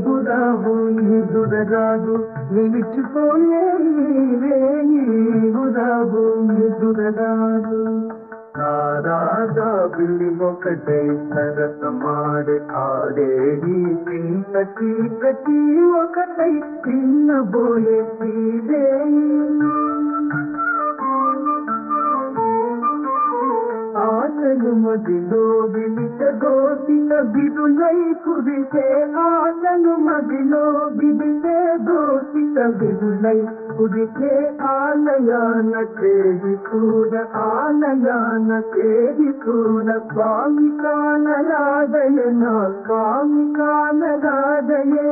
గురావు ఎదురరాదు నిలిచిపోయే రేయి గురావు ఎదురరాదు రాధా బిల్లి ఒకటే సరసమాడే ఆడేది చిన్న చీకటి ఒకటై చిన్నబోయే ఆశలు మదిలో విడిచగోసిన బిడులై కురిసే ఆశలు మదిలో విడిసే దోసిన బిడులై కురిసే ఆలయాన చేరి చూడ ఆలయాన చేరి చూడ స్వామి కానరాదయ నా స్వామి కానరాదయే